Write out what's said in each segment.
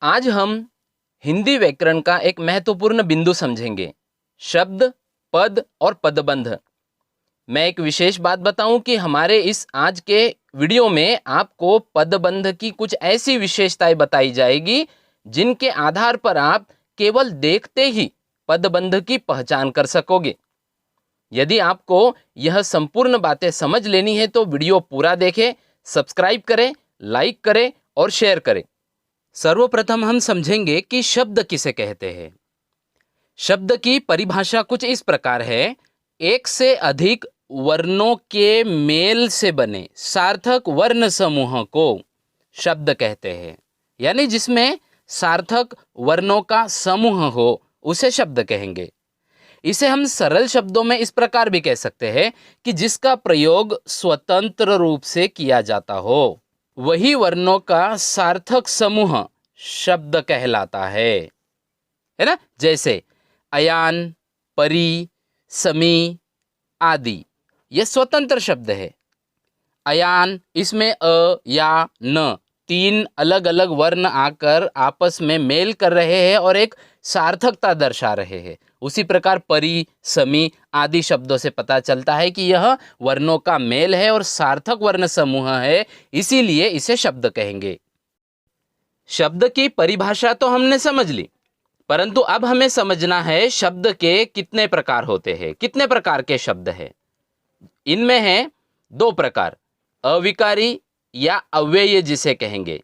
आज हम हिंदी व्याकरण का एक महत्वपूर्ण बिंदु समझेंगे, शब्द, पद और पदबंध। मैं एक विशेष बात बताऊं कि हमारे इस आज के वीडियो में आपको पदबंध की कुछ ऐसी विशेषताएं बताई जाएगी जिनके आधार पर आप केवल देखते ही पदबंध की पहचान कर सकोगे। यदि आपको यह संपूर्ण बातें समझ लेनी है तो वीडियो पूरा देखें, सब्सक्राइब करें, लाइक करें और शेयर करें। सर्वप्रथम हम समझेंगे कि शब्द किसे कहते हैं। शब्द की परिभाषा कुछ इस प्रकार है, एक से अधिक वर्णों के मेल से बने सार्थक वर्ण समूह को शब्द कहते हैं। यानी जिसमें सार्थक वर्णों का समूह हो उसे शब्द कहेंगे। इसे हम सरल शब्दों में इस प्रकार भी कह सकते हैं कि जिसका प्रयोग स्वतंत्र रूप से किया जाता हो, वही वर्णों का सार्थक समूह शब्द कहलाता है ना। जैसे अयान, परी, समी आदि, ये स्वतंत्र शब्द है। अयान, इसमें अ या न तीन अलग अलग वर्ण आकर आपस में मेल कर रहे हैं और एक सार्थकता दर्शा रहे हैं। उसी प्रकार परी, समी आदि शब्दों से पता चलता है कि यह वर्णों का मेल है और सार्थक वर्ण समूह है, इसीलिए इसे शब्द कहेंगे। शब्द की परिभाषा तो हमने समझ ली, परंतु अब हमें समझना है शब्द के कितने प्रकार होते हैं, कितने प्रकार के शब्द हैं। इनमें है दो प्रकार, अविकारी या अव्यय जिसे कहेंगे,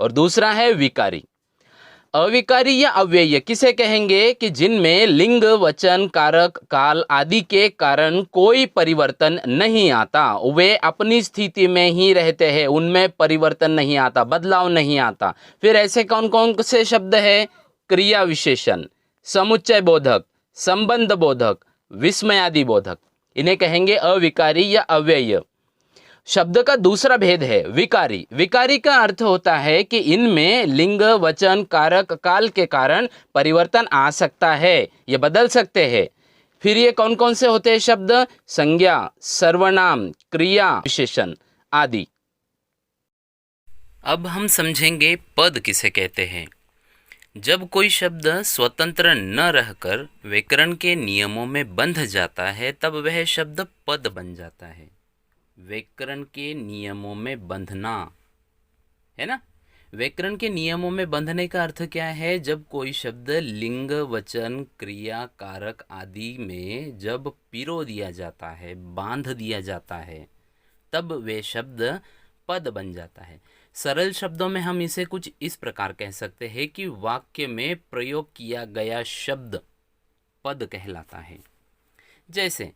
और दूसरा है विकारी। अविकारी या अव्यय किसे कहेंगे कि जिनमें लिंग, वचन, कारक, काल आदि के कारण कोई परिवर्तन नहीं आता, वे अपनी स्थिति में ही रहते हैं, उनमें परिवर्तन नहीं आता, बदलाव नहीं आता। फिर ऐसे कौन कौन से शब्द है? क्रिया विशेषण, समुच्चय बोधक, संबंध बोधक, विस्मयादि बोधक, इन्हें कहेंगे अविकारी या अव्यय। शब्द का दूसरा भेद है विकारी। विकारी का अर्थ होता है कि इनमें लिंग, वचन, कारक, काल के कारण परिवर्तन आ सकता है, ये बदल सकते हैं। फिर ये कौन कौन से होते हैं शब्द? संज्ञा, सर्वनाम, क्रिया विशेषण आदि। अब हम समझेंगे पद किसे कहते हैं। जब कोई शब्द स्वतंत्र न रहकर व्याकरण के नियमों में बंध जाता है तब वह शब्द पद बन जाता है। व्याकरण के नियमों में बंधना, है ना। व्याकरण के नियमों में बंधने का अर्थ क्या है? जब कोई शब्द लिंग, वचन, क्रिया, कारक आदि में जब पिरो दिया जाता है, बांध दिया जाता है, तब वे शब्द पद बन जाता है। सरल शब्दों में हम इसे कुछ इस प्रकार कह सकते हैं कि वाक्य में प्रयोग किया गया शब्द पद कहलाता है। जैसे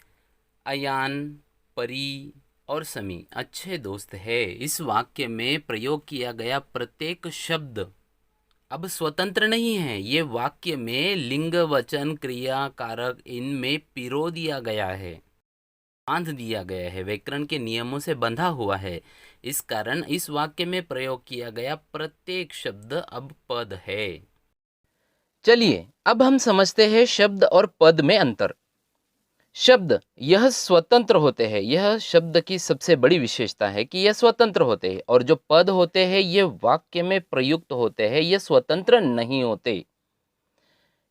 अयान, परी और समी अच्छे दोस्त है, इस वाक्य में प्रयोग किया गया प्रत्येक शब्द अब स्वतंत्र नहीं है, ये वाक्य में लिंग, वचन, क्रिया, कारक इनमें पिरो दिया गया है, बांध दिया गया है, व्याकरण के नियमों से बंधा हुआ है। इस कारण इस वाक्य में प्रयोग किया गया प्रत्येक शब्द अब पद है। चलिए अब हम समझते हैं शब्द और पद में अंतर। शब्द यह स्वतंत्र होते हैं, यह शब्द की सबसे बड़ी विशेषता है कि यह स्वतंत्र होते हैं, और जो पद होते हैं ये वाक्य में प्रयुक्त होते हैं, ये स्वतंत्र नहीं होते।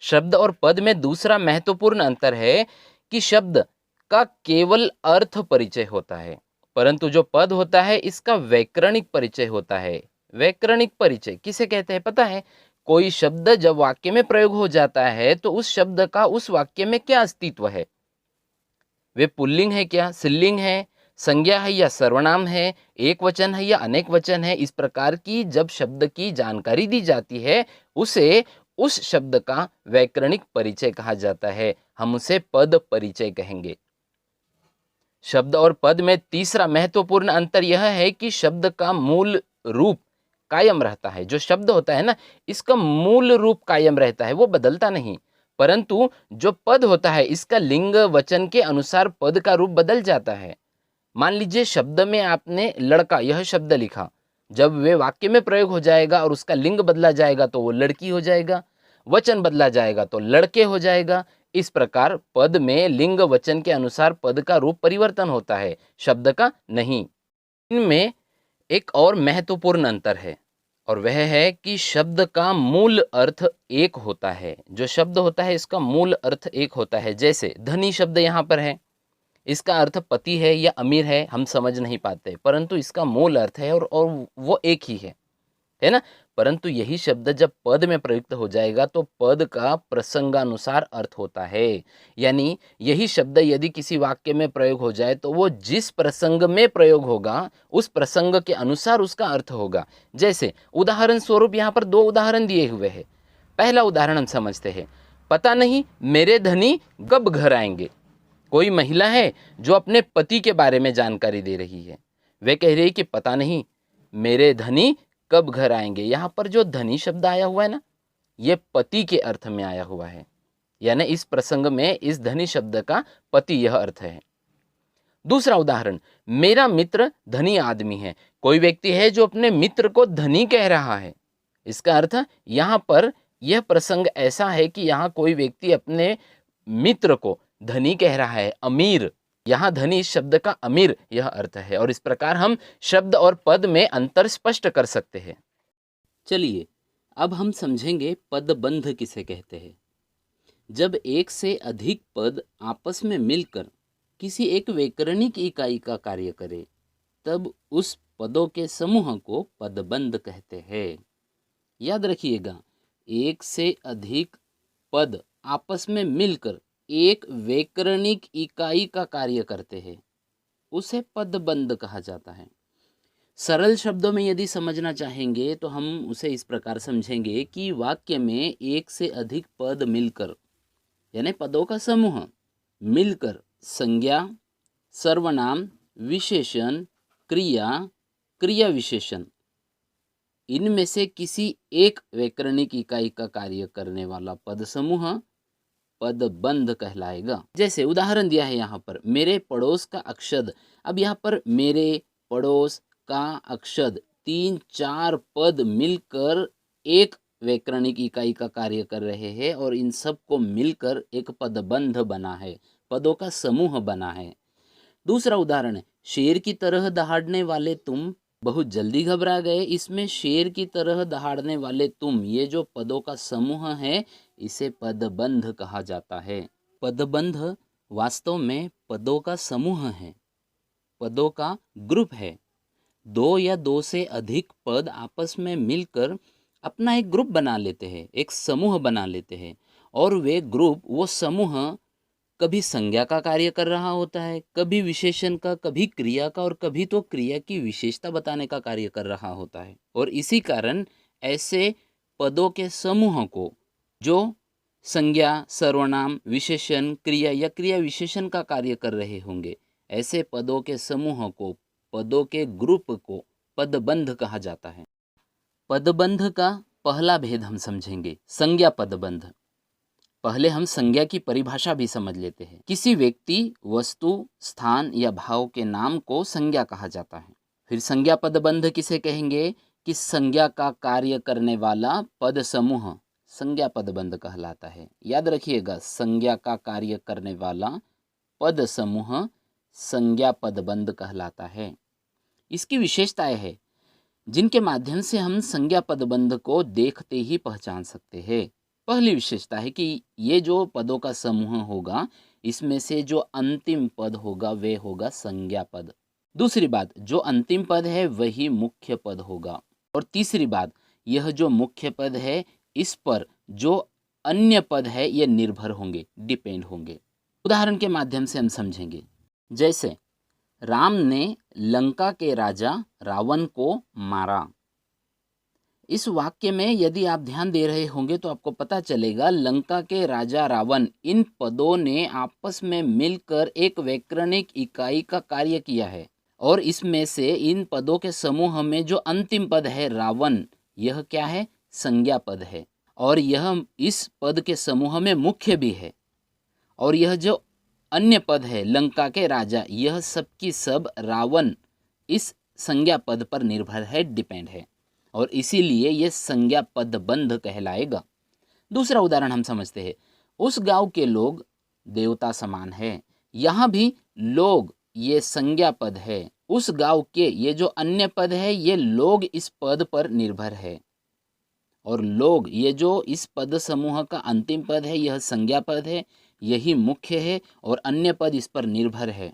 शब्द और पद में दूसरा महत्वपूर्ण अंतर है कि शब्द का केवल अर्थ परिचय होता है, परंतु जो पद होता है इसका व्याकरणिक परिचय होता है। व्याकरणिक परिचय किसे कहते हैं पता है? कोई शब्द जब वाक्य में प्रयोग हो जाता है तो उस शब्द का उस वाक्य में क्या अस्तित्व है, वे पुल्लिंग है क्या, स्त्रीलिंग है, संज्ञा है या सर्वनाम है, एक वचन है या अनेक वचन है, इस प्रकार की जब शब्द की जानकारी दी जाती है उसे उस शब्द का व्याकरणिक परिचय कहा जाता है। हम उसे पद परिचय कहेंगे। शब्द और पद में तीसरा महत्वपूर्ण अंतर यह है कि शब्द का मूल रूप कायम रहता है। जो शब्द होता है ना, इसका मूल रूप कायम रहता है, वो बदलता नहीं। परंतु जो पद होता है इसका लिंग, वचन के अनुसार पद का रूप बदल जाता है। मान लीजिए शब्द में आपने लड़का यह शब्द लिखा, जब वे वाक्य में प्रयोग हो जाएगा और उसका लिंग बदला जाएगा तो वो लड़की हो जाएगा, वचन बदला जाएगा तो लड़के हो जाएगा। इस प्रकार पद में लिंग, वचन के अनुसार पद का रूप परिवर्तन होता है, शब्द का नहीं। इनमें एक और महत्वपूर्ण अंतर है, और वह है कि शब्द का मूल अर्थ एक होता है। जो शब्द होता है इसका मूल अर्थ एक होता है। जैसे धनी शब्द यहाँ पर है, इसका अर्थ पति है या अमीर है हम समझ नहीं पाते, परंतु इसका मूल अर्थ है और वो एक ही है ना। परंतु यही शब्द जब पद में प्रयुक्त हो जाएगा तो पद का प्रसंगानुसार अर्थ होता है। यानी यही शब्द यदि किसी वाक्य में प्रयोग हो जाए तो वो जिस प्रसंग में प्रयोग होगा उस प्रसंग के अनुसार उसका अर्थ होगा। जैसे उदाहरण स्वरूप यहाँ पर दो उदाहरण दिए हुए हैं। पहला उदाहरण हम समझते हैं, पता नहीं मेरे धनी कब घर आएंगे। कोई महिला है जो अपने पति के बारे में जानकारी दे रही है। वे कह रही है कि पता नहीं मेरे धनी कब घर आएंगे। यहाँ पर जो धनी शब्द आया हुआ है ना, ये पति के अर्थ में आया हुआ है। यानी इस प्रसंग में इस धनी शब्द का पति यह अर्थ है। दूसरा उदाहरण, मेरा मित्र धनी आदमी है। कोई व्यक्ति है जो अपने मित्र को धनी कह रहा है। इसका अर्थ यहाँ पर यह प्रसंग ऐसा है कि यहाँ कोई व्यक्ति अपने मित्र को धनी कह रहा है, अमीर। यहाँ धनी शब्द का अमीर यह अर्थ है। और इस प्रकार हम शब्द और पद में अंतर स्पष्ट कर सकते हैं। चलिए अब हम समझेंगे पदबंध किसे कहते हैं। जब एक से अधिक पद आपस में मिलकर किसी एक व्याकरणिक इकाई का कार्य करे तब उस पदों के समूह को पदबंध कहते हैं। याद रखिएगा, एक से अधिक पद आपस में मिलकर एक व्याकरणिक इकाई का कार्य करते हैं, उसे पदबंध कहा जाता है। सरल शब्दों में यदि समझना चाहेंगे तो हम उसे इस प्रकार समझेंगे कि वाक्य में एक से अधिक पद मिलकर, यानी पदों का समूह मिलकर संज्ञा, सर्वनाम, विशेषण, क्रिया, क्रिया विशेषण, इनमें से किसी एक व्याकरणिक इकाई का कार्य करने वाला पद समूह पदबंध कहलाएगा। जैसे उदाहरण दिया है यहाँ पर, मेरे पड़ोस का अक्षद। अब यहाँ पर मेरे पड़ोस का अक्षद 3-4 पद मिलकर एक व्याकरणिक इकाई का कार्य कर रहे हैं और इन सब को मिलकर एक पदबंध बना है, पदों का समूह बना है। दूसरा उदाहरण है, शेर की तरह दहाड़ने वाले तुम बहुत जल्दी घबरा गए। इसमें शेर की तरह दहाड़ने वाले तुम, ये जो पदों का समूह है इसे पदबंध कहा जाता है। पदबंध वास्तव में पदों का समूह है, पदों का ग्रुप है। दो या दो से अधिक पद आपस में मिलकर अपना एक ग्रुप बना लेते हैं, एक समूह बना लेते हैं और वे ग्रुप, वो समूह कभी संज्ञा का कार्य कर रहा होता है, कभी विशेषण का, कभी क्रिया का और कभी तो क्रिया की विशेषता बताने का कार्य कर रहा होता है। और इसी कारण ऐसे पदों के समूह को जो संज्ञा, सर्वनाम, विशेषण, क्रिया या क्रिया विशेषण का कार्य कर रहे होंगे, ऐसे पदों के समूह को, पदों के ग्रुप को पदबंध कहा जाता है। पदबंध का पहला भेद हम समझेंगे, संज्ञा पदबंध। पहले हम संज्ञा की परिभाषा भी समझ लेते हैं। किसी व्यक्ति, वस्तु, स्थान या भाव के नाम को संज्ञा कहा जाता है। फिर संज्ञा पदबंध किसे कहेंगे कि संज्ञा का कार्य करने वाला पद समूह संज्ञा पदबंध कहलाता है। याद रखिएगा, संज्ञा का कार्य करने वाला पद समूह संज्ञा पदबंध कहलाता है। इसकी विशेषताएं हैं जिनके माध्यम से हम संज्ञा पदबंध को देखते ही पहचान सकते हैं। पहली विशेषता है कि ये जो पदों का समूह होगा इसमें से जो अंतिम पद होगा वे होगा संज्ञा पद। दूसरी बात, जो अंतिम पद है वही मुख्य पद होगा। और तीसरी बात, यह जो मुख्य पद है इस पर जो अन्य पद है ये निर्भर होंगे, डिपेंड होंगे। उदाहरण के माध्यम से हम समझेंगे। जैसे राम ने लंका के राजा रावण को मारा। इस वाक्य में यदि आप ध्यान दे रहे होंगे तो आपको पता चलेगा लंका के राजा रावण, इन पदों ने आपस में मिलकर एक व्याकरणिक इकाई का कार्य किया है और इसमें से इन पदों के समूह में जो अंतिम पद है रावण, यह क्या है? संज्ञा पद है और यह इस पद के समूह में मुख्य भी है। और यह जो अन्य पद है लंका के राजा, यह सब की सब रावण इस संज्ञा पद पर निर्भर है, डिपेंड है और इसीलिए यह संज्ञा पदबंध कहलाएगा। दूसरा उदाहरण हम समझते हैं। उस गांव के लोग देवता समान है। यहाँ भी लोग ये संज्ञा पद है। उस गांव के ये जो अन्य पद है ये लोग इस पद पर निर्भर है और लोग, ये जो इस पद समूह का अंतिम पद है यह संज्ञा पद है, यही मुख्य है और अन्य पद इस पर निर्भर है।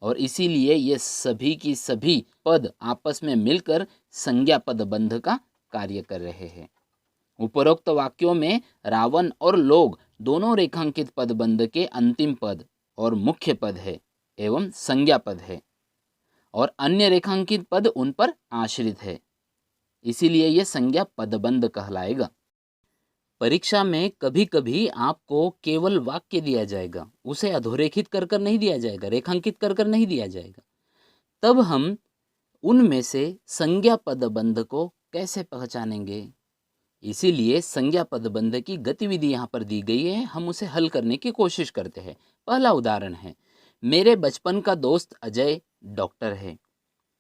और इसीलिए ये सभी की सभी पद आपस में मिलकर संज्ञा पद बंध का कार्य कर रहे हैं। उपरोक्त वाक्यों में रावण और लोग दोनों रेखांकित पद बंध के अंतिम पद और मुख्य पद है एवं संज्ञा पद है, और अन्य रेखांकित पद उन पर आश्रित है, इसीलिए यह संज्ञा पदबंध कहलाएगा। परीक्षा में कभी कभी आपको केवल वाक्य दिया जाएगा, उसे अधोरेखित कर कर नहीं दिया जाएगा, रेखांकित कर कर नहीं दिया जाएगा। तब हम उनमें से संज्ञा पदबंध को कैसे पहचानेंगे? इसीलिए संज्ञा पदबंध की गतिविधि यहाँ पर दी गई है, हम उसे हल करने की कोशिश करते हैं। पहला उदाहरण है, मेरे बचपन का दोस्त अजय डॉक्टर है।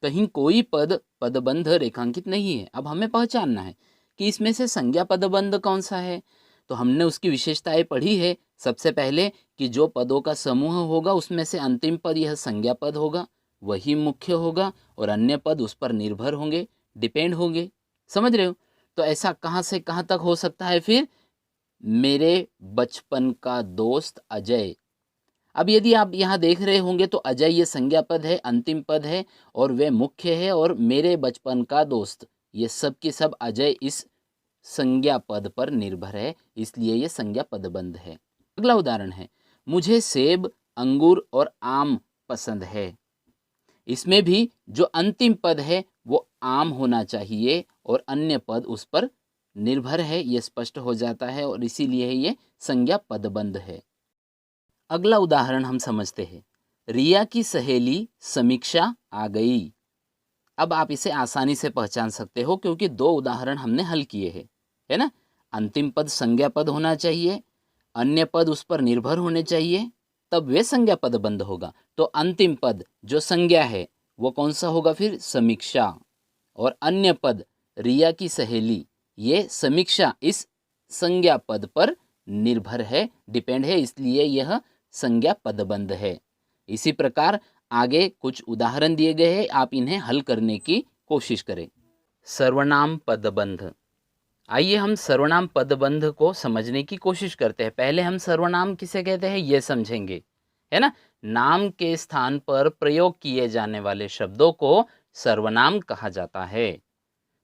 कहीं कोई पद पदबंध रेखांकित नहीं है। अब हमें पहचानना है कि इसमें से संज्ञा पदबंध कौन सा है। तो हमने उसकी विशेषताएं पढ़ी है। सबसे पहले कि जो पदों का समूह होगा उसमें से अंतिम पद यह संज्ञा पद होगा, वही मुख्य होगा और अन्य पद उस पर निर्भर होंगे, डिपेंड होंगे। समझ रहे हो? तो ऐसा कहाँ से कहाँ तक हो सकता है फिर? मेरे बचपन का दोस्त अजय। अब यदि आप यहाँ देख रहे होंगे तो अजय ये संज्ञा पद है, अंतिम पद है और वे मुख्य है, और मेरे बचपन का दोस्त ये सब के सब अजय इस संज्ञा पद पर निर्भर है, इसलिए ये संज्ञा पदबंध है। अगला उदाहरण है, मुझे सेब, अंगूर और आम पसंद है। इसमें भी जो अंतिम पद है वो आम होना चाहिए और अन्य पद उस पर निर्भर है, ये स्पष्ट हो जाता है और इसीलिए ये संज्ञा पदबंध है। अगला उदाहरण हम समझते हैं, रिया की सहेली समीक्षा आ गई। अब आप इसे आसानी से पहचान सकते हो क्योंकि दो उदाहरण हमने हल किए हैं, है ना। अंतिम पद संज्ञा पद होना चाहिए, अन्य पद उस पर निर्भर होने चाहिए, तब वे संज्ञा पद बंद होगा। तो अंतिम पद जो संज्ञा है वो कौन सा होगा फिर? समीक्षा। और अन्य पद रिया की सहेली, ये समीक्षा इस संज्ञा पद पर निर्भर है, डिपेंड है, इसलिए यह संज्ञा पदबंध है। इसी प्रकार आगे कुछ उदाहरण दिए गए हैं, आप इन्हें हल करने की कोशिश करें। सर्वनाम पदबंध। आइए हम सर्वनाम पदबंध को समझने की कोशिश करते हैं। पहले हम सर्वनाम किसे कहते हैं ये समझेंगे, है ना। नाम के स्थान पर प्रयोग किए जाने वाले शब्दों को सर्वनाम कहा जाता है।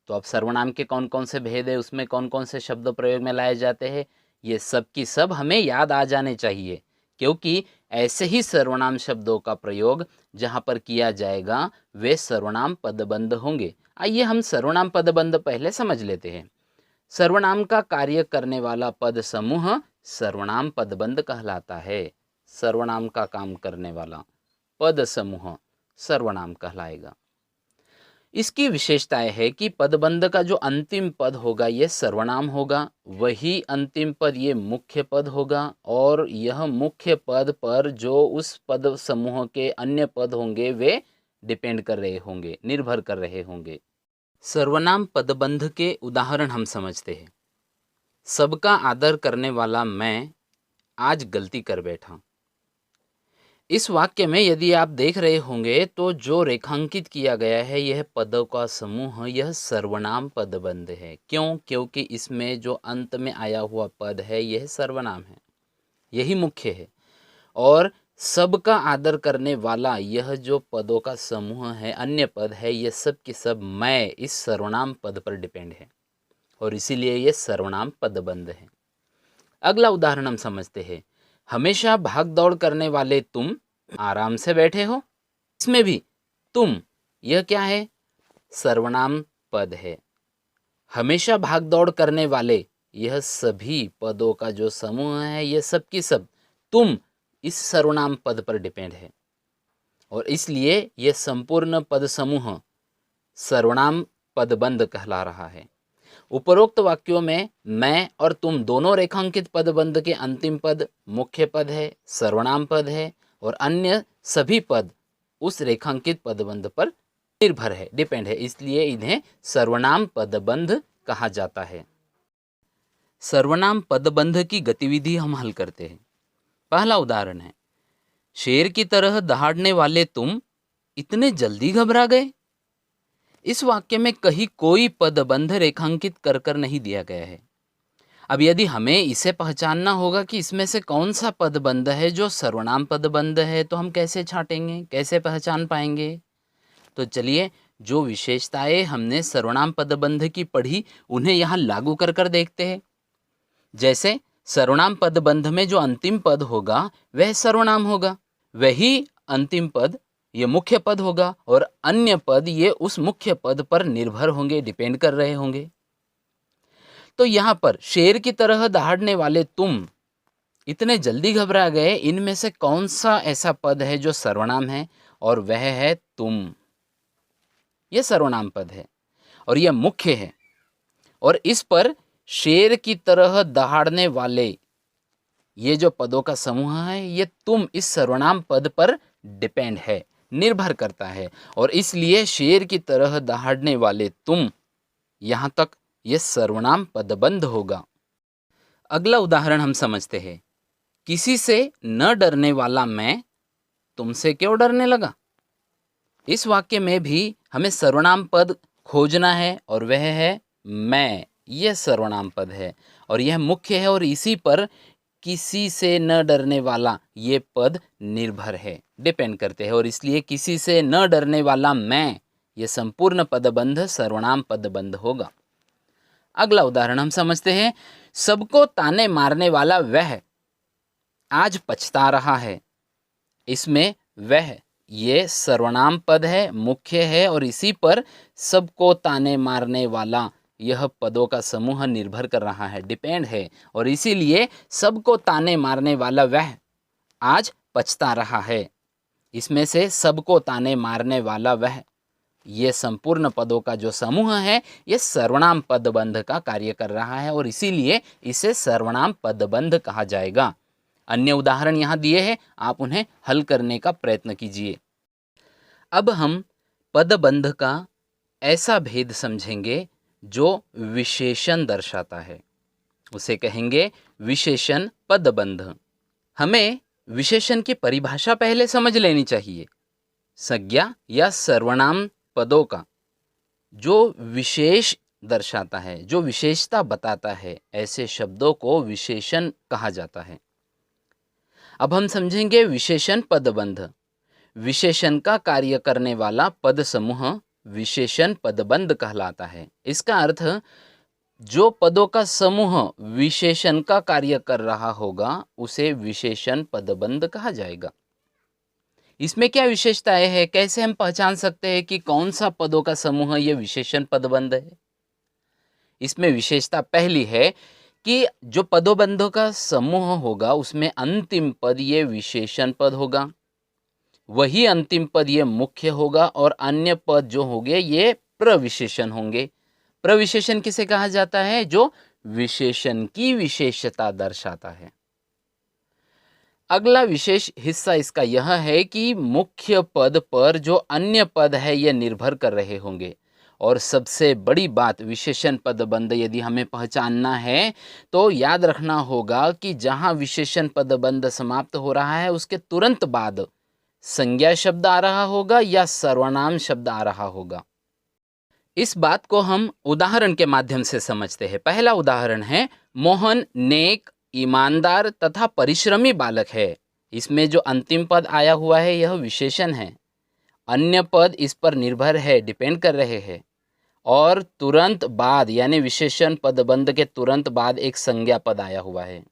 तो अब सर्वनाम के कौन कौन से भेद है, उसमें कौन कौन से शब्द प्रयोग में लाए जाते हैं, ये सब की सब हमें याद आ जाने चाहिए, क्योंकि ऐसे ही सर्वनाम शब्दों का प्रयोग जहाँ पर किया जाएगा वे सर्वनाम पदबंध होंगे। आइए हम सर्वनाम पदबंध पहले समझ लेते हैं। सर्वनाम का कार्य करने वाला पद समूह सर्वनाम पदबंध कहलाता है। सर्वनाम का काम करने वाला पद समूह सर्वनाम कहलाएगा। इसकी विशेषताएं है कि पदबंध का जो अंतिम पद होगा यह सर्वनाम होगा, वही अंतिम पद ये मुख्य पद होगा, और यह मुख्य पद पर जो उस पद समूह के अन्य पद होंगे वे डिपेंड कर रहे होंगे, निर्भर कर रहे होंगे। सर्वनाम पदबंध के उदाहरण हम समझते हैं। सबका आदर करने वाला मैं आज गलती कर बैठा। इस वाक्य में यदि आप देख रहे होंगे तो जो रेखांकित किया गया है यह पदों का समूह, यह सर्वनाम पदबंध है। क्यों? क्योंकि इसमें जो अंत में आया हुआ पद है यह सर्वनाम है, यही मुख्य है। और सबका आदर करने वाला यह जो पदों का समूह है, अन्य पद है, ये सब के सब मैं इस सर्वनाम पद पर डिपेंड है और इसीलिए ये सर्वनाम पदबंध है। अगला उदाहरण हम समझते हैं। हमेशा भाग दौड़ करने वाले तुम आराम से बैठे हो। इसमें भी तुम यह क्या है? सर्वनाम पद है। हमेशा भाग दौड़ करने वाले यह सभी पदों का जो समूह है ये सब की सब तुम इस सर्वनाम पद पर डिपेंड है और इसलिए यह संपूर्ण पद समूह सर्वनाम पदबंध कहला रहा है। उपरोक्त वाक्यों में मैं और तुम दोनों रेखांकित पदबंध के अंतिम पद मुख्य पद है, सर्वनाम पद है, और अन्य सभी पद उस रेखांकित पदबंध पर निर्भर है, डिपेंड है, इसलिए इन्हें सर्वनाम पदबंध कहा जाता है। सर्वनाम पदबंध की गतिविधि हम हल करते हैं। पहला उदाहरण है, शेर की तरह दहाड़ने वाले तुम इतने जल्दी घबरा गए। इस वाक्य में कहीं कोई पदबंध रेखांकित कर कर नहीं दिया गया है। अब यदि हमें इसे पहचानना होगा कि इसमें से कौन सा पदबंध है जो सर्वनाम पदबंध है, तो हम कैसे छांटेंगे, कैसे पहचान पाएंगे? तो चलिए, जो विशेषताएं हमने सर्वनाम पदबंध की पढ़ी उन्हें यहाँ लागू कर कर देखते हैं। जैसे सर्वनाम पदबंध में जो अंतिम पद होगा वह सर्वनाम होगा, वही अंतिम पद ये मुख्य पद होगा, और अन्य पद ये उस मुख्य पद पर निर्भर होंगे, डिपेंड कर रहे होंगे। तो यहाँ पर शेर की तरह दहाड़ने वाले तुम इतने जल्दी घबरा गए, इनमें से कौन सा ऐसा पद है जो सर्वनाम है? और वह है तुम। यह सर्वनाम पद है और यह मुख्य है, और इस पर शेर की तरह दहाड़ने वाले ये जो पदों का समूह है, ये तुम इस सर्वनाम पद पर डिपेंड है, निर्भर करता है, और इसलिए शेर की तरह दहाड़ने वाले तुम, यहाँ तक ये सर्वनाम पदबंध होगा। अगला उदाहरण हम समझते हैं। किसी से न डरने वाला मैं तुमसे क्यों डरने लगा? इस वाक्य में भी हमें सर्वनाम पद खोजना है, और वह है मैं। यह सर्वनाम पद है और यह मुख्य है, और इसी पर किसी से न डरने वाला ये पद निर्भर है, डिपेंड करते हैं, और इसलिए किसी से न डरने वाला मैं ये संपूर्ण पदबंध सर्वनाम पदबंध होगा। अगला उदाहरण हम समझते हैं। सबको ताने मारने वाला वह आज पछता रहा है। इसमें वह ये सर्वनाम पद है, मुख्य है, और इसी पर सबको ताने मारने वाला यह पदों का समूह निर्भर कर रहा है, डिपेंड है, और इसीलिए सबको ताने मारने वाला वह आज पछता रहा है। इसमें से सबको ताने मारने वाला वह ये संपूर्ण पदों का जो समूह है ये सर्वनाम पदबंध का कार्य कर रहा है, और इसीलिए इसे सर्वनाम पदबंध कहा जाएगा। अन्य उदाहरण यहाँ दिए हैं, आप उन्हें हल करने का प्रयत्न कीजिए। अब हम पदबंध का ऐसा भेद समझेंगे जो विशेषण दर्शाता है, उसे कहेंगे विशेषण पदबंध। हमें विशेषण की परिभाषा पहले समझ लेनी चाहिए। संज्ञा या सर्वनाम पदों का जो विशेष दर्शाता है, जो विशेषता बताता है, ऐसे शब्दों को विशेषण कहा जाता है। अब हम समझेंगे विशेषण पदबंध। विशेषण का कार्य करने वाला पद समूह विशेषण पदबंध कहलाता है। इसका अर्थ जो पदों का समूह विशेषण का कार्य कर रहा होगा उसे विशेषण पदबंध कहा जाएगा। इसमें क्या विशेषताएं हैं? कैसे हम पहचान सकते हैं कि कौन सा पदों का समूह ये विशेषण पदबंध है? इसमें विशेषता पहली है कि जो पदबंधों का समूह होगा उसमें अंतिम पद ये विशेषण पद होगा, वही अंतिम पद ये मुख्य होगा, और अन्य पद जो होंगे ये प्रविशेषण होंगे। प्रविशेषण किसे कहा जाता है? जो विशेषण की विशेषता दर्शाता है। अगला विशेष हिस्सा इसका यह है कि मुख्य पद पर जो अन्य पद है ये निर्भर कर रहे होंगे, और सबसे बड़ी बात विशेषण पदबंध यदि हमें पहचानना है तो याद रखना होगा कि जहां विशेषण पदबंध समाप्त हो रहा है उसके तुरंत बाद संज्ञा शब्द आ रहा होगा या सर्वनाम शब्द आ रहा होगा। इस बात को हम उदाहरण के माध्यम से समझते हैं। पहला उदाहरण है, मोहन नेक, ईमानदार तथा परिश्रमी बालक है। इसमें जो अंतिम पद आया हुआ है यह विशेषण है, अन्य पद इस पर निर्भर है, डिपेंड कर रहे हैं, और तुरंत बाद यानी विशेषण पदबंध के तुरंत बाद एक संज्ञा पद आया हुआ है।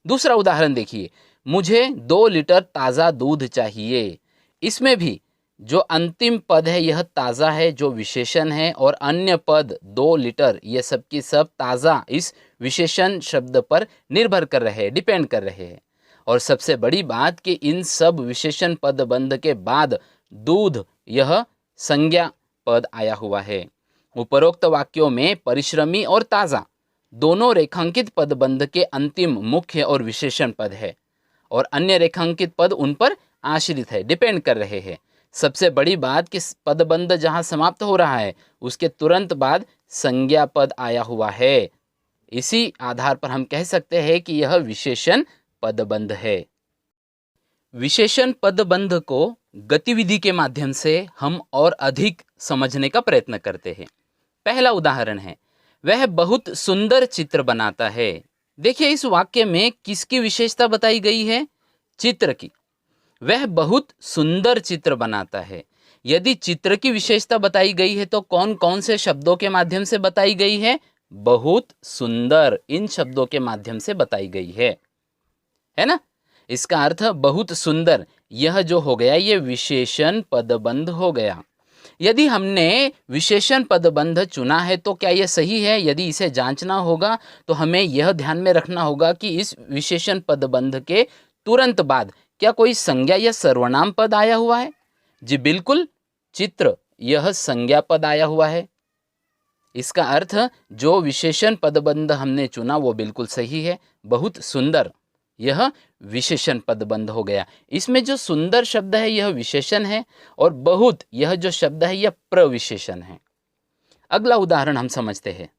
दूसरा उदाहरण देखिए, मुझे 2 लीटर ताज़ा दूध चाहिए। इसमें भी जो अंतिम पद है यह ताज़ा है, जो विशेषण है, और अन्य पद 2 लीटर ये सब की सब ताज़ा इस विशेषण शब्द पर निर्भर कर रहे हैं, डिपेंड कर रहे हैं। और सबसे बड़ी बात कि इन सब विशेषण पदबंध के बाद दूध यह संज्ञा पद आया हुआ है। उपरोक्त वाक्यों में परिश्रमी और ताज़ा दोनों रेखांकित पदबंध के अंतिम मुख्य और विशेषण पद है, और अन्य रेखांकित पद उन पर आश्रित है, डिपेंड कर रहे हैं। सबसे बड़ी बात कि पदबंध जहां समाप्त हो रहा है उसके तुरंत बाद संज्ञा पद आया हुआ है। इसी आधार पर हम कह सकते हैं कि यह विशेषण पदबंध है। विशेषण पदबंध को गतिविधि के माध्यम से हम और अधिक समझने का प्रयत्न करते हैं। पहला उदाहरण है, वह बहुत सुंदर चित्र बनाता है। देखिए इस वाक्य में किसकी विशेषता बताई गई है? चित्र की। वह बहुत सुंदर चित्र बनाता है। यदि चित्र की विशेषता बताई गई है तो कौन कौन से शब्दों के माध्यम से बताई गई है? बहुत सुंदर, इन शब्दों के माध्यम से बताई गई है ना। इसका अर्थ बहुत सुंदर, यह जो हो गया ये विशेषण पदबंध हो गया। यदि हमने विशेषण पदबंध चुना है तो क्या यह सही है? यदि इसे जांचना होगा तो हमें यह ध्यान में रखना होगा कि इस विशेषण पदबंध के तुरंत बाद क्या कोई संज्ञा या सर्वनाम पद आया हुआ है? जी बिल्कुल, चित्र यह संज्ञा पद आया हुआ है। इसका अर्थ जो विशेषण पदबंध हमने चुना वो बिल्कुल सही है। बहुत सुंदर, यह विशेषण पदबंध हो गया। इसमें जो सुंदर शब्द है यह विशेषण है और बहुत यह जो शब्द है यह प्रविशेषण है। अगला उदाहरण हम समझते हैं।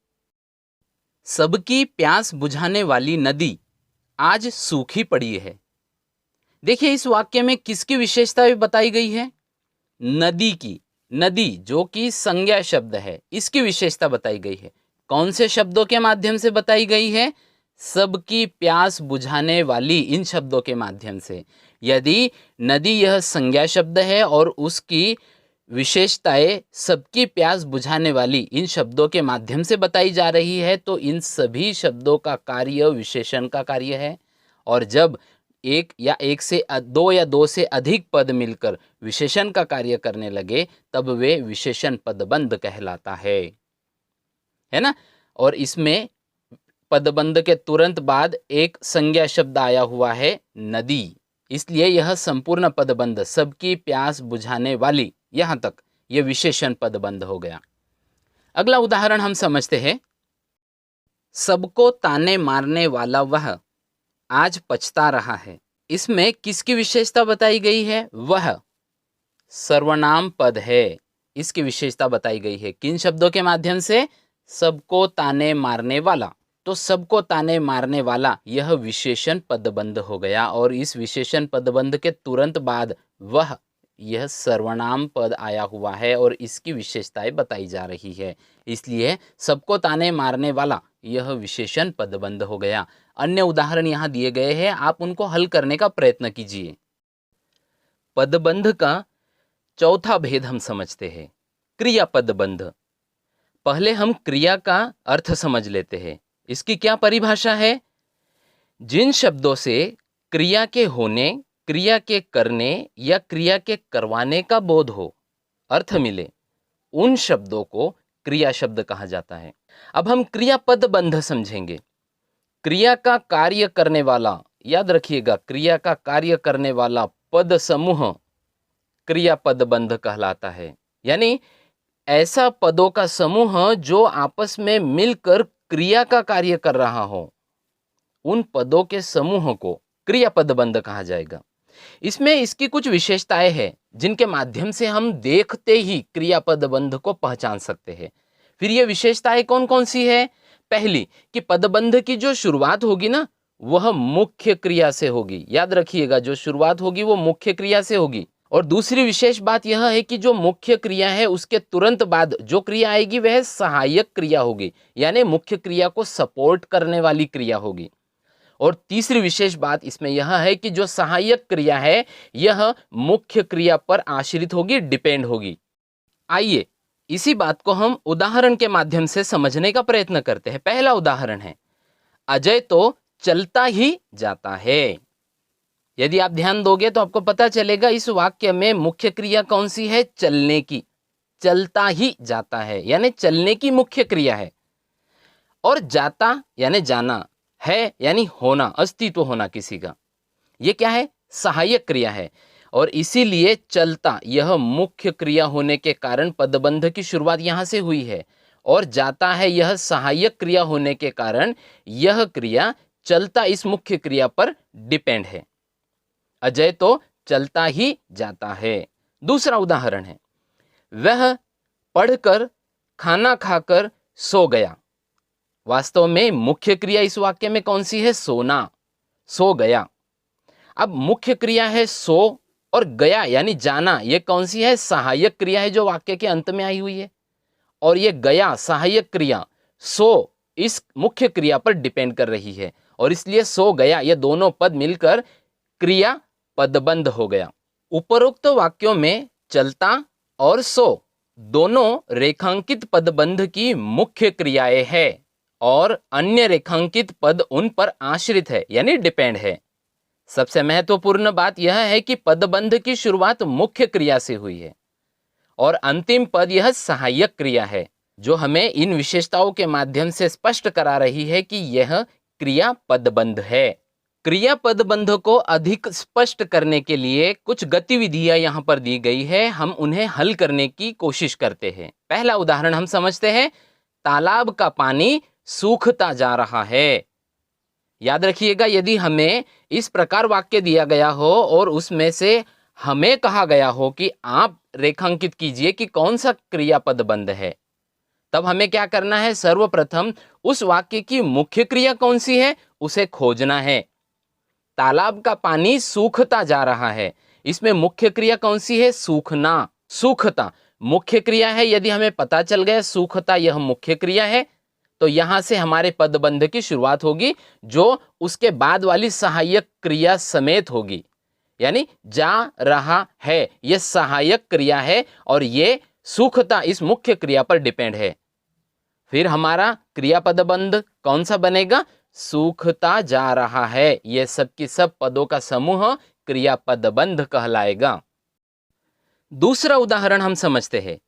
सबकी प्यास बुझाने वाली नदी आज सूखी पड़ी है। देखिए इस वाक्य में किसकी विशेषता भी बताई गई है? नदी की। नदी जो कि संज्ञा शब्द है, इसकी विशेषता बताई गई है। कौन से शब्दों के माध्यम से बताई गई है? सबकी प्यास बुझाने वाली, इन शब्दों के माध्यम से। यदि नदी यह संज्ञा शब्द है और उसकी विशेषताएं सबकी प्यास बुझाने वाली इन शब्दों के माध्यम से बताई जा रही है तो इन सभी शब्दों का कार्य विशेषण का कार्य है। और जब एक या एक से दो या दो से अधिक पद मिलकर विशेषण का कार्य करने लगे तब वे विशेषण पदबंध कहलाता है ना। और इसमें पदबंध के तुरंत बाद एक संज्ञा शब्द आया हुआ है नदी, इसलिए यह संपूर्ण पदबंध सबकी प्यास बुझाने वाली, यहां तक यह विशेषण पदबंध हो गया। अगला उदाहरण हम समझते हैं। सबको ताने मारने वाला वह आज पछता रहा है। इसमें किसकी विशेषता बताई गई है? वह सर्वनाम पद है, इसकी विशेषता बताई गई है। किन शब्दों के माध्यम से? सबको ताने मारने वाला। तो सबको ताने मारने वाला यह विशेषण पदबंध हो गया और इस विशेषण पदबंध के तुरंत बाद वह, यह सर्वनाम पद आया हुआ है और इसकी विशेषताएं बताई जा रही है। इसलिए सबको ताने मारने वाला यह विशेषण पदबंध हो गया। अन्य उदाहरण यहाँ दिए गए हैं, आप उनको हल करने का प्रयत्न कीजिए। पदबंध का चौथा भेद हम समझते हैं, क्रिया पदबंध। पहले हम क्रिया का अर्थ समझ लेते हैं। इसकी क्या परिभाषा है? जिन शब्दों से क्रिया के होने, क्रिया के करने या क्रिया के करवाने का बोध हो, अर्थ मिले, उन शब्दों को क्रिया शब्द कहा जाता है। अब हम क्रिया पदबंध समझेंगे। क्रिया का कार्य करने वाला, याद रखिएगा, क्रिया का कार्य करने वाला पद समूह क्रिया पदबंध कहलाता है। यानी ऐसा पदों का समूह जो आपस में मिलकर क्रिया का कार्य कर रहा हो, उन पदों के समूह को क्रिया पदबंध कहा जाएगा। इसमें इसकी कुछ विशेषताएं हैं जिनके माध्यम से हम देखते ही क्रिया पदबंध को पहचान सकते हैं। फिर ये विशेषताएं कौन कौन सी है? पहली कि पदबंध की जो शुरुआत होगी ना वह मुख्य क्रिया से होगी। याद रखिएगा, जो शुरुआत होगी वो मुख्य क्रिया से होगी। और दूसरी विशेष बात यह है कि जो मुख्य क्रिया है उसके तुरंत बाद जो क्रिया आएगी वह सहायक क्रिया होगी, यानी मुख्य क्रिया को सपोर्ट करने वाली क्रिया होगी। और तीसरी विशेष बात इसमें यह है कि जो सहायक क्रिया है यह मुख्य क्रिया पर आश्रित होगी, डिपेंड होगी। आइए इसी बात को हम उदाहरण के माध्यम से समझने का प्रयत्न करते हैं। पहला उदाहरण है, अजय तो चलता ही जाता है। यदि आप ध्यान दोगे तो आपको पता चलेगा इस वाक्य में मुख्य क्रिया कौन सी है? चलने की। चलता ही जाता है यानी चलने की मुख्य क्रिया है। और जाता यानी जाना, है यानी होना, अस्तित्व होना किसी का, ये क्या है? सहायक क्रिया है। और इसीलिए चलता यह मुख्य क्रिया होने के कारण पदबंध की शुरुआत यहां से हुई है। और जाता है यह सहायक क्रिया होने के कारण यह क्रिया चलता इस मुख्य क्रिया पर डिपेंड है। अजय तो चलता ही जाता है। दूसरा उदाहरण है, वह पढ़कर खाना खाकर सो गया। वास्तव में मुख्य क्रिया इस वाक्य में कौन सी है? सोना, सो गया। अब मुख्य क्रिया है सो और गया यानी जाना, ये कौन सी है? सहायक क्रिया है जो वाक्य के अंत में आई हुई है। और ये गया सहायक क्रिया सो इस मुख्य क्रिया पर डिपेंड कर रही है, और इसलिए सो गया ये दोनों पद मिलकर क्रिया पदबंध हो गया। उपरोक्त वाक्यों में चलता और सो दोनों रेखांकित पदबंध की मुख्य क्रियाएं हैं और अन्य रेखांकित पद उन पर आश्रित है यानी डिपेंड है। सबसे महत्वपूर्ण बात यह है कि पदबंध की शुरुआत मुख्य क्रिया से हुई है और अंतिम पद यह सहायक क्रिया है, जो हमें इन विशेषताओं के माध्यम से स्पष्ट करा रही है कि यह क्रिया पदबंध है। क्रिया पदबंध को अधिक स्पष्ट करने के लिए कुछ गतिविधियां यहाँ पर दी गई है, हम उन्हें हल करने की कोशिश करते हैं। पहला उदाहरण हम समझते हैं, तालाब का पानी सूखता जा रहा है। याद रखिएगा, यदि हमें इस प्रकार वाक्य दिया गया हो और उसमें से हमें कहा गया हो कि आप रेखांकित कीजिए कि कौन सा क्रिया पदबंध है, तब हमें क्या करना है? सर्वप्रथम उस वाक्य की मुख्य क्रिया कौन सी है उसे खोजना है। तालाब का पानी सूखता जा रहा है, इसमें मुख्य क्रिया कौन सी है? सूखना। सूखता मुख्य क्रिया है। यदि हमें पता चल गया सूखता यह मुख्य क्रिया है, तो यहां से हमारे पदबंध की शुरुआत होगी, जो उसके बाद वाली सहायक क्रिया समेत होगी। यानी जा रहा है यह सहायक क्रिया है और यह सूखता इस मुख्य क्रिया पर डिपेंड है। फिर हमारा क्रिया पदबंध कौन सा बनेगा? सूखता जा रहा है। यह सब की सब पदों का समूह क्रिया पदबंध कहलाएगा। दूसरा उदाहरण हम समझते हैं,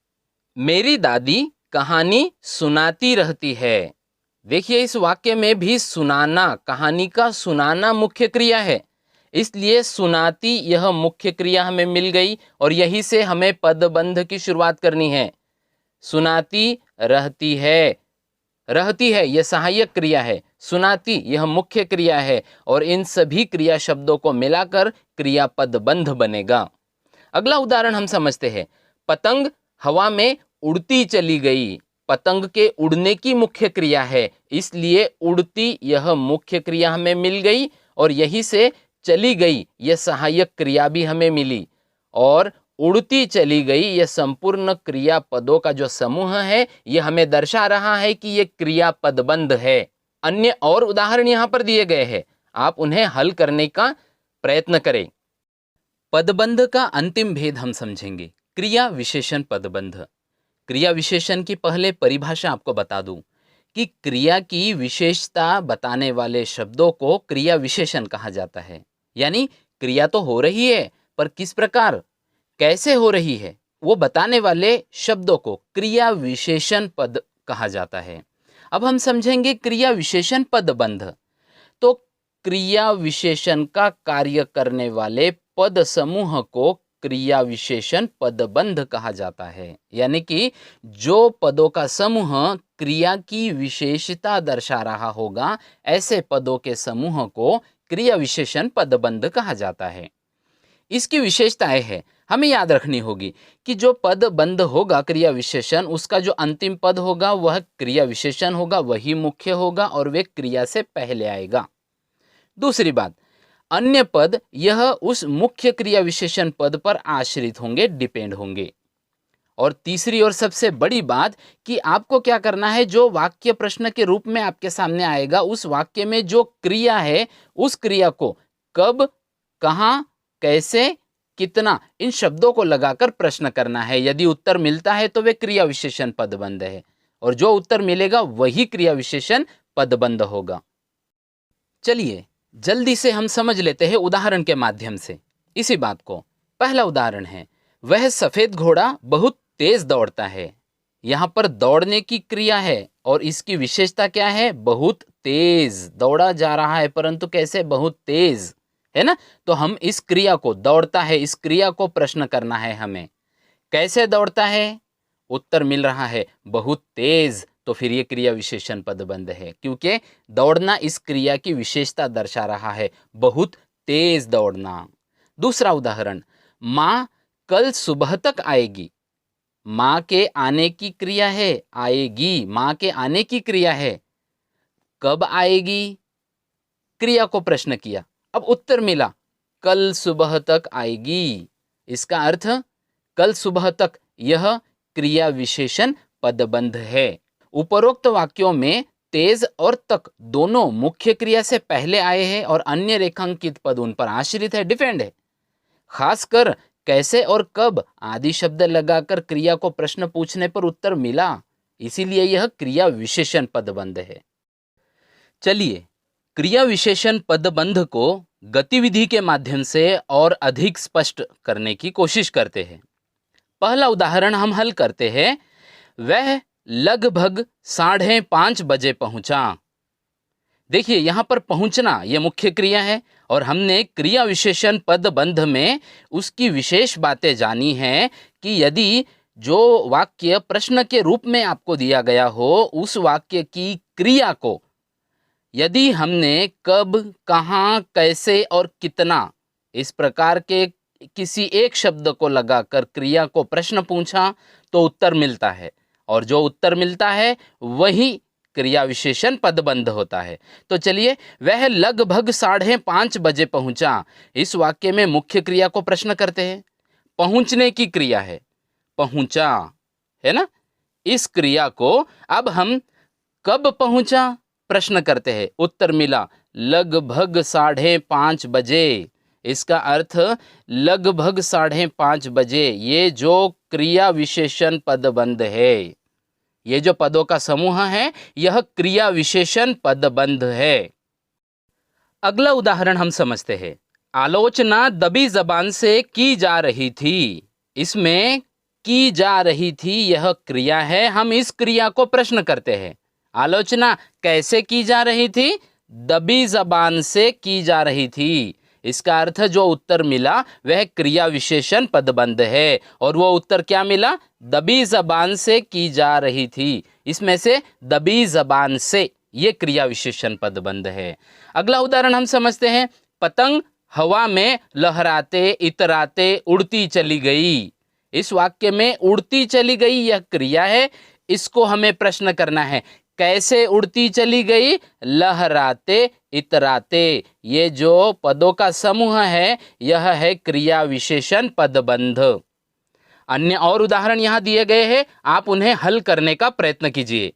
मेरी दादी कहानी सुनाती रहती है। देखिए, इस वाक्य में भी सुनाना, कहानी का सुनाना मुख्य क्रिया है, इसलिए सुनाती यह मुख्य क्रिया हमें मिल गई और यही से हमें पदबंध की शुरुआत करनी है। सुनाती रहती है, रहती है यह सहायक क्रिया है, सुनाती यह मुख्य क्रिया है और इन सभी क्रिया शब्दों को मिलाकर क्रिया पदबंध बनेगा। अगला उदाहरण हम समझते हैं, पतंग हवा में उड़ती चली गई। पतंग के उड़ने की मुख्य क्रिया है, इसलिए उड़ती यह मुख्य क्रिया हमें मिल गई और यही से चली गई यह सहायक क्रिया भी हमें मिली और उड़ती चली गई यह संपूर्ण क्रिया पदों का जो समूह है यह हमें दर्शा रहा है कि यह क्रिया पदबंध है। अन्य और उदाहरण यहाँ पर दिए गए हैं, आप उन्हें हल करने का प्रयत्न करें। पदबंध का अंतिम भेद हम समझेंगे, क्रिया विशेषण पदबंध। क्रिया विशेषण की पहले परिभाषा आपको बता दूं कि क्रिया की विशेषता बताने वाले शब्दों को क्रिया विशेषण कहा जाता है। यानी क्रिया तो हो रही है, पर किस प्रकार, कैसे हो रही है, वो बताने वाले शब्दों को क्रिया विशेषण पद कहा जाता है। अब हम समझेंगे क्रिया विशेषण पदबंध। तो क्रिया विशेषण का कार्य करने वाले पद समूह को क्रिया विशेषण पदबंध कहा जाता है। यानी कि जो पदों का समूह क्रिया की विशेषता दर्शा रहा होगा, ऐसे पदों के समूह को क्रिया विशेषण पदबंध कहा जाता है। इसकी विशेषताएं है, हमें याद रखनी होगी कि जो पद बंध होगा क्रिया विशेषण, उसका जो अंतिम पद होगा वह क्रिया विशेषण होगा, वही मुख्य होगा और वे क्रिया से पहले आएगा। दूसरी बात, अन्य पद यह उस मुख्य क्रिया विशेषण पद पर आश्रित होंगे, डिपेंड होंगे। और तीसरी और सबसे बड़ी बात कि आपको क्या करना है, जो वाक्य प्रश्न के रूप में आपके सामने आएगा, उस वाक्य में जो क्रिया है उस क्रिया को कब, कहाँ, कैसे, कितना, इन शब्दों को लगाकर प्रश्न करना है। यदि उत्तर मिलता है तो वे क्रिया विशेषण पदबंध है और जो उत्तर मिलेगा वही क्रिया विशेषण पदबंध होगा। चलिए जल्दी से हम समझ लेते हैं उदाहरण के माध्यम से इसी बात को। पहला उदाहरण है, वह सफेद घोड़ा बहुत तेज दौड़ता है। यहाँ पर दौड़ने की क्रिया है और इसकी विशेषता क्या है? बहुत तेज दौड़ा जा रहा है, परंतु कैसे? बहुत तेज, है ना। तो हम इस क्रिया को, दौड़ता है, इस क्रिया को प्रश्न करना है हमें। कैसे दौड़ता है? उत्तर मिल रहा है बहुत तेज, तो फिर ये क्रिया विशेषण पदबंध है, क्योंकि दौड़ना इस क्रिया की विशेषता दर्शा रहा है, बहुत तेज दौड़ना। दूसरा उदाहरण, माँ कल सुबह तक आएगी। माँ के आने की क्रिया है, आएगी, माँ के आने की क्रिया है। कब आएगी? क्रिया को प्रश्न किया, अब उत्तर मिला कल सुबह तक आएगी। इसका अर्थ कल सुबह तक यह क्रिया विशेषण पदबंध है। उपरोक्त वाक्यों में तेज और तक दोनों मुख्य क्रिया से पहले आए हैं और अन्य रेखांकित पद उन पर आश्रित है, डिपेंड है। खासकर कैसे और कब आदि शब्द लगाकर क्रिया को प्रश्न पूछने पर उत्तर मिला, इसीलिए यह क्रिया विशेषण पदबंध है। चलिए क्रिया विशेषण पदबंध को गतिविधि के माध्यम से और अधिक स्पष्ट करने की कोशिश करते हैं। पहला उदाहरण हम हल करते हैं। वह लगभग 5:30 बजे पहुंचा। देखिए यहाँ पर पहुंचना यह मुख्य क्रिया है और हमने क्रिया विशेषण पदबंध में उसकी विशेष बातें जानी हैं कि यदि जो वाक्य प्रश्न के रूप में आपको दिया गया हो, उस वाक्य की क्रिया को यदि हमने कब, कहाँ, कैसे और कितना इस प्रकार के किसी एक शब्द को लगाकर क्रिया को प्रश्न पूछा तो उत्तर मिलता है, और जो उत्तर मिलता है वही क्रिया विशेषण पदबंध होता है। तो चलिए, वह लगभग 5:30 बजे पहुंचा। इस वाक्य में मुख्य क्रिया को प्रश्न करते हैं। पहुंचने की क्रिया है, पहुंचा, है ना। इस क्रिया को अब हम कब पहुंचा प्रश्न करते हैं, उत्तर मिला लगभग 5:30 बजे। इसका अर्थ लगभग 5:30 बजे, ये जो क्रिया विशेषण पदबंध है, ये जो पदों का समूह है, यह क्रिया विशेषण पदबंध है। अगला उदाहरण हम समझते हैं। आलोचना दबी जबान से की जा रही थी। इसमें की जा रही थी यह क्रिया है। हम इस क्रिया को प्रश्न करते हैं। आलोचना कैसे की जा रही थी? दबी जबान से की जा रही थी। इसका अर्थ जो उत्तर मिला वह क्रिया विशेषण पदबंध है, और वो उत्तर क्या मिला? दबी जबान से की जा रही थी। इसमें से दबी जबान से ये क्रिया विशेषण पदबंध है। अगला उदाहरण हम समझते हैं। पतंग हवा में लहराते इतराते उड़ती चली गई। इस वाक्य में उड़ती चली गई यह क्रिया है। इसको हमें प्रश्न करना है, कैसे उड़ती चली गई? लहराते इतराते। ये जो पदों का समूह है यह है क्रिया विशेषण पदबंध। अन्य और उदाहरण यहाँ दिए गए हैं, आप उन्हें हल करने का प्रयत्न कीजिए।